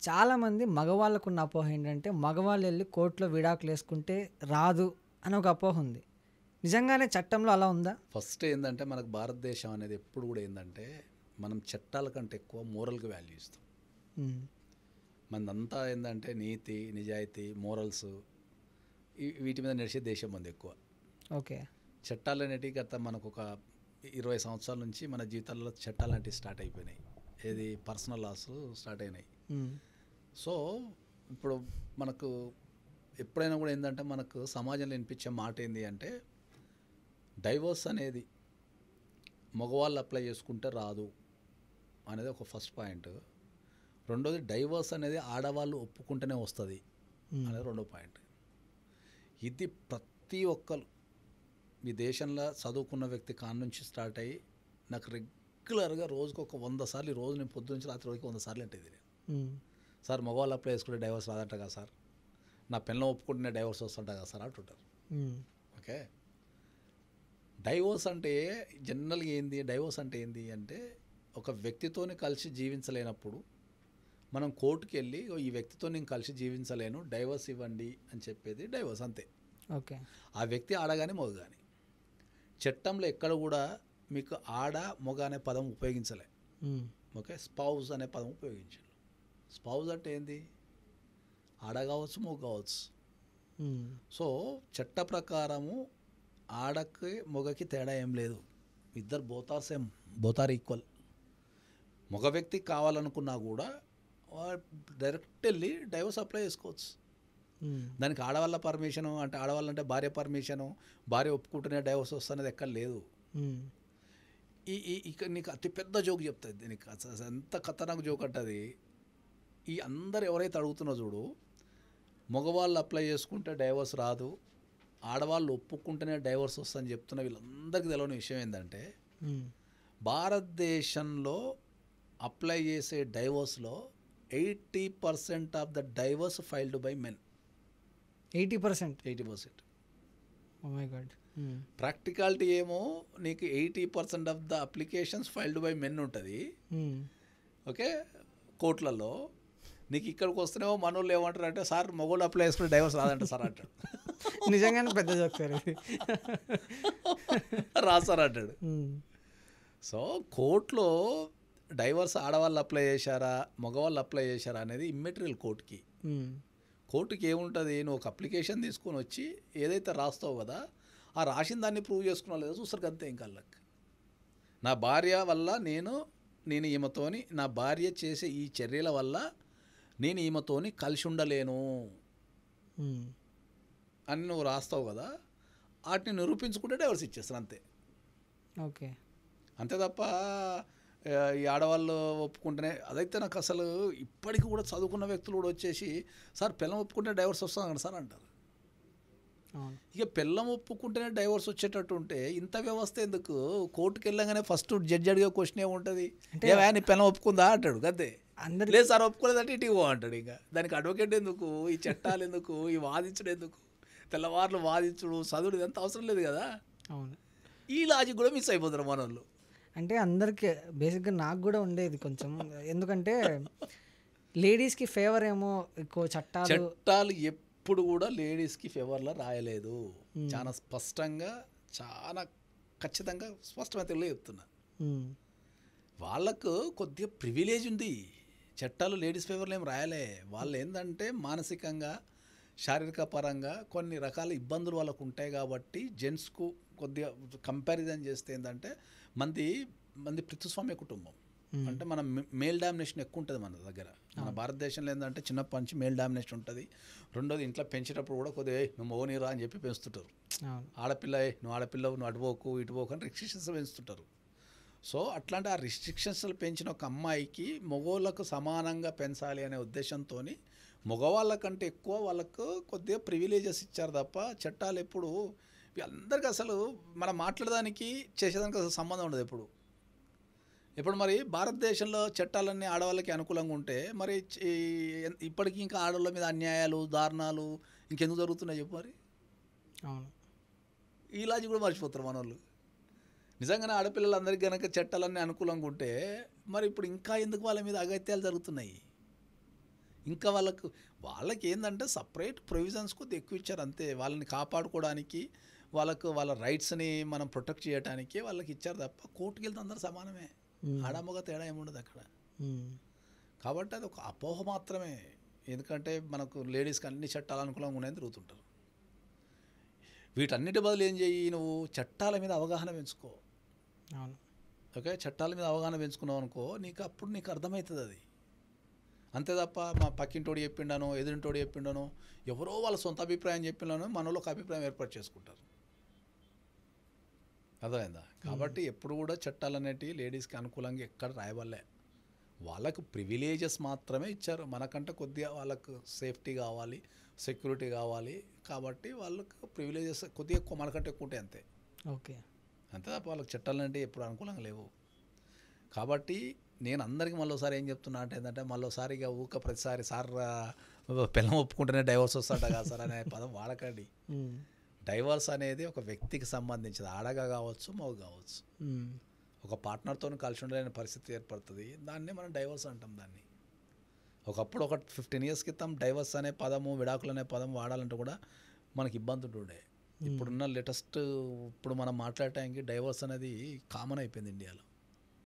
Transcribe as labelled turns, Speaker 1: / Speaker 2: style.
Speaker 1: చాలామంది మగవాళ్ళకున్న అపోహ ఏంటంటే మగవాళ్ళు వెళ్ళి కోర్టులో విడాకులు వేసుకుంటే రాదు అని ఒక అపోహ ఉంది. నిజంగానే చట్టంలో అలా ఉందా?
Speaker 2: ఫస్ట్ ఏంటంటే మనకు భారతదేశం అనేది ఎప్పుడు కూడా ఏంటంటే మనం చట్టాల కంటే ఎక్కువ మోరల్కి వాల్యూ ఇస్తాం.
Speaker 1: ఉమ్,
Speaker 2: మనదంతా ఏంటంటే నీతి నిజాయితీ మోరల్స్ వీటి మీద నడిచే దేశం మంది ఎక్కువ.
Speaker 1: ఓకే.
Speaker 2: చట్టాలు అనేటివి గత మనకు ఒక 20 సంవత్సరాల నుంచి మన జీవితాల్లో చట్టాలు అనేవి స్టార్ట్ అయిపోయినాయి. ఏది పర్సనల్ లాస్ స్టార్ట్ అయినాయి.
Speaker 1: ఉమ్,
Speaker 2: సో ఇప్పుడు మనకు ఎప్పుడైనా కూడా ఏంటంటే మనకు సమాజంలో వినిపించే మాట ఏంటి అంటే డైవోర్స్ అనేది మగవాళ్ళు అప్లై చేసుకుంటే రాదు అనేది ఒక ఫస్ట్ పాయింట్. రెండోది డైవోర్స్ అనేది ఆడవాళ్ళు ఒప్పుకుంటేనే వస్తుంది అనేది రెండో పాయింట్. ఇది ప్రతి ఒక్కరు ఈ దేశంలో చదువుకున్న వ్యక్తి కాడ నుంచి స్టార్ట్ అయ్యి నాకు రెగ్యులర్గా రోజుకు ఒక 100 సార్లు, ఈ రోజు నేను పొద్దు నుంచి రాత్రి రోజుకి 100 సార్లు అంటే ఇది సార్ మగవాళ్ళు అప్లై చేసుకుంటే డైవర్స్ రాదట కదా సార్, నా పిల్లలు ఒప్పుకుంటే డైవర్స్ వస్తుంట కదా సార్ అంటుంటారు. ఓకే, డైవోర్స్ అంటే జనరల్గా ఏంది, డైవోర్స్ అంటే ఏంది అంటే ఒక వ్యక్తితోని కలిసి జీవించలేనప్పుడు మనం కోర్టుకి వెళ్ళి ఈ వ్యక్తితో నేను కలిసి జీవించలేను డైవర్స్ ఇవ్వండి అని చెప్పేది డైవర్స్, అంతే.
Speaker 1: ఓకే.
Speaker 2: ఆ వ్యక్తి ఆడగానే మొగ కానీ చట్టంలో ఎక్కడ కూడా మీకు ఆడ మొగ అనే పదం ఉపయోగించలే. ఓకే, స్పౌజ్ అనే పదం ఉపయోగించారు. స్పౌజ్ అంటే ఏంది, ఆడ కావచ్చు మొగ కావచ్చు. సో చట్ట ప్రకారము ఆడకి మొగకి తేడా ఏం లేదు, ఇద్దరు బోతార్ సేమ్, బోతార్ ఈక్వల్. మగ వ్యక్తికి కావాలనుకున్నా కూడా డైరెక్ట్ వెళ్ళి డైవర్స్ అప్లై చేసుకోవచ్చు. దానికి ఆడవాళ్ళ పర్మిషను అంటే ఆడవాళ్ళంటే భార్య పర్మిషను, భార్య ఒప్పుకుంటూనే డైవర్స్ వస్తున్నది ఎక్కడ లేదు. ఇక నీకు అతిపెద్ద జోక్ చెప్తుంది, దీనికి ఎంత ఖతర్నాక్ జోక్ అంటది. ఈ అందరు ఎవరైతే అడుగుతున్నారో చూడు, మగవాళ్ళు అప్లై చేసుకుంటే డైవర్స్ రాదు, ఆడవాళ్ళు ఒప్పుకుంటేనే డైవర్స్ వస్తుందని చెప్తున్న వీళ్ళందరికీ తెలియని విషయం ఏంటంటే భారతదేశంలో అప్లై చేసే డైవర్స్లో 80% of the divorce filed by men. 80%.
Speaker 1: Oh my god.
Speaker 2: Practicality ఏమో నీకు 80% of the applications filed by men ఉంటుంది. ఓకే, కోర్టులలో నీకు ఇక్కడికి వస్తేనేమో మనోళ్ళు ఏమంటారు అంటే సార్ మగోళ్ళు అప్లై చేసుకుని డైవర్స్ రాదంట సార్ అంటాడు.
Speaker 1: నిజంగానే పెద్ద చెప్తారు
Speaker 2: రాదు సార్ అంటాడు. సో కోర్టులో డైవర్స్ ఆడవాళ్ళు అప్లై చేశారా మగవాళ్ళు అప్లై చేశారా అనేది ఇమ్మెటీరియల్ కోర్టుకి. కోర్టుకి ఏముంటుంది, నువ్వు ఒక అప్లికేషన్ తీసుకొని వచ్చి ఏదైతే రాస్తావు కదా ఆ రాసిన దాన్ని ప్రూవ్ చేసుకున్నా లేదో చూస్తారు అంతే. ఇంకా నా భార్య వల్ల నేను ఈమెతోని, నా భార్య చేసే ఈ చర్యల వల్ల నేను ఈమెతోని కలిసి ఉండలేను అని నువ్వు రాస్తావు కదా, వాటిని నిరూపించుకుంటే డైవర్స్ ఇచ్చేస్తారు అంతే.
Speaker 1: ఓకే,
Speaker 2: అంతే తప్ప ఈ ఆడవాళ్ళు ఒప్పుకుంటేనే అదైతే నాకు అసలు ఇప్పటికీ కూడా చదువుకున్న వ్యక్తులు కూడా వచ్చేసి సార్ పిల్లం ఒప్పుకుంటే డైవర్స్ వస్తుంది కదా సార్ అంటారు. ఇక పిల్లం ఒప్పుకుంటేనే డైవర్స్ వచ్చేటట్టు ఉంటే ఇంత వ్యవస్థ ఎందుకు? కోర్టుకు వెళ్ళగానే ఫస్ట్ జడ్జి అడిగే క్వశ్చన్ ఏముంటుంది, ఏవా నీ పిల్లం ఒప్పుకుందా అంటాడు, అంతే. లేదు సార్ ఒప్పుకోలేదంటే ఇటు అంటాడు. ఇంకా దానికి అడ్వకేట్ ఎందుకు, ఈ చట్టాలు ఎందుకు, ఈ వాదించడం ఎందుకు, తెల్లవారులు వాదించుడు చదువుడు ఇదంతా అవసరం లేదు కదా.
Speaker 1: అవును,
Speaker 2: ఈ లాజిక్ కూడా మిస్ అయిపోతారు మన వాళ్ళు.
Speaker 1: అంటే అందరికీ బేసిక్గా నాకు కూడా ఉండేది కొంచెం, ఎందుకంటే లేడీస్కి ఫేవర్ ఏమో ఎక్కువ చట్టాలు
Speaker 2: ఎప్పుడు కూడా లేడీస్కి ఫేవర్లో రాయలేదు. చాలా స్పష్టంగా చాలా ఖచ్చితంగా స్పష్టమైన తెలుగులో చెప్తున్నా. వాళ్ళకు కొద్దిగా ప్రివిలేజ్ ఉంది, చట్టాలు లేడీస్ ఫేవర్లో ఏం రాయలే. వాళ్ళు ఏంటంటే మానసికంగా శారీరక పరంగా కొన్ని రకాల ఇబ్బందులు వాళ్ళకు ఉంటాయి కాబట్టి జెంట్స్కు కొద్దిగా కంపారిజన్ చేస్తే ఏంటంటే మంది ప్రతిస్వామ్య కుటుంబం అంటే మన మేల్ డామినేషన్ ఎక్కువ ఉంటుంది మన దగ్గర. మన భారతదేశంలో ఏంటంటే చిన్నప్పటి నుంచి మేల్ డామినేషన్ ఉంటుంది. రెండోది ఇంట్లో పెంచేటప్పుడు కూడా కొద్దిగా నువ్వు మోనీరా అని చెప్పి పెంచుతుంటారు. ఆడపిల్ల నువ్వు ఆడపిల్లవు నువ్వు అటుపోకు ఇటుపోకు అని రిస్ట్రిక్షన్స్ పెంచుతుంటారు. సో అట్లాంటి ఆ రిస్ట్రిక్షన్స్ పెంచిన ఒక అమ్మాయికి మగవాళ్ళకు సమానంగా పెంచాలి అనే ఉద్దేశంతో మగవాళ్ళకంటే ఎక్కువ వాళ్ళకు కొద్దిగా ప్రివిలేజెస్ ఇచ్చారు తప్ప చట్టాలు ఎప్పుడు అందరికీ అసలు మనం మాట్లాడడానికి చేసేదానికి అసలు సంబంధం ఉండదు. ఇప్పుడు మరి భారతదేశంలో చట్టాలన్నీ ఆడవాళ్ళకి అనుకూలంగా ఉంటే మరి ఇప్పటికీ ఇంకా ఆడవాళ్ళ మీద అన్యాయాలు దారుణాలు ఇంకెందుకు జరుగుతున్నాయి చెప్పు. మరి ఈ లాజిక్ కూడా మర్చిపోతారు మన వాళ్ళు. నిజంగానే ఆడపిల్లలందరికీ కనుక చట్టాలన్నీ అనుకూలంగా ఉంటే మరి ఇప్పుడు ఇంకా ఎందుకు వాళ్ళ మీద అగత్యాలు జరుగుతున్నాయి? ఇంకా వాళ్ళకి ఏంటంటే సపరేట్ ప్రొవిజన్స్ కొద్దిగా ఎక్కువ ఇచ్చారు అంతే. వాళ్ళని కాపాడుకోవడానికి, వాళ్ళ రైట్స్ని మనం ప్రొటెక్ట్ చేయడానికి వాళ్ళకి ఇచ్చారు తప్ప కోర్టుకి వెళ్తే అందరూ సమానమే. ఆడమ్మగా తేడా ఏముండదు అక్కడ. కాబట్టి అది ఒక అపోహ మాత్రమే. ఎందుకంటే మనకు లేడీస్కి అన్ని చట్టాలు అనుకూలంగా ఉన్నాయని తిరుగుతుంటారు. వీటన్నిటి బదులు ఏం చేయి, నువ్వు చట్టాల మీద అవగాహన పెంచుకో.
Speaker 1: అవును.
Speaker 2: ఓకే, చట్టాల మీద అవగాహన పెంచుకున్నావు అనుకో, అప్పుడు నీకు అర్థమవుతుంది అది. అంతే తప్ప మా పక్కింటోడు చెప్పిండానో ఎదురింటోడు చెప్పిండానో ఎవరో వాళ్ళ సొంత అభిప్రాయం చెప్పిండానో మనలో ఒక అభిప్రాయం ఏర్పాటు చేసుకుంటారు. అర్థమైందా? కాబట్టి ఎప్పుడు కూడా చట్టాలు అనేటివి లేడీస్కి అనుకూలంగా ఎక్కడ రాయవల్లే. వాళ్ళకు ప్రివిలేజెస్ మాత్రమే ఇచ్చారు. మనకంటే కొద్దిగా వాళ్ళకు సేఫ్టీ కావాలి, సెక్యూరిటీ కావాలి. కాబట్టి వాళ్ళకు ప్రివిలేజెస్ కొద్దిగా ఎక్కువ, మనకంటే ఎక్కువ ఉంటాయి అంతే.
Speaker 1: ఓకే.
Speaker 2: అంతే తప్ప వాళ్ళకి చట్టాలు అంటే ఎప్పుడు అనుకూలంగా లేవు. కాబట్టి నేను అందరికీ మళ్ళీసారి ఏం చెప్తున్నా అంటే ఏంటంటే, మళ్ళీసారిగా ప్రతిసారి సార్ పిల్లం ఒప్పుకుంటేనే డైవర్స్ వస్తాట కదా సార్ అనే పదం వాడకండి. డైవర్స్ అనేది ఒక వ్యక్తికి సంబంధించింది. ఆడగా కావచ్చు, మగ కావచ్చు. ఒక పార్ట్నర్తో కలిసి ఉండలేని పరిస్థితి ఏర్పడుతుంది. దాన్నే మనం డైవర్స్ అంటాం. దాన్ని ఒకప్పుడు 15 years క్రితం డైవర్స్ అనే పదము, విడాకులు అనే పదం వాడాలంటే కూడా మనకి ఇబ్బంది ఉంటుండే. ఇప్పుడున్న లేటెస్ట్ ఇప్పుడు మనం మాట్లాడటానికి డైవర్స్ అనేది కామన్ అయిపోయింది ఇండియాలో.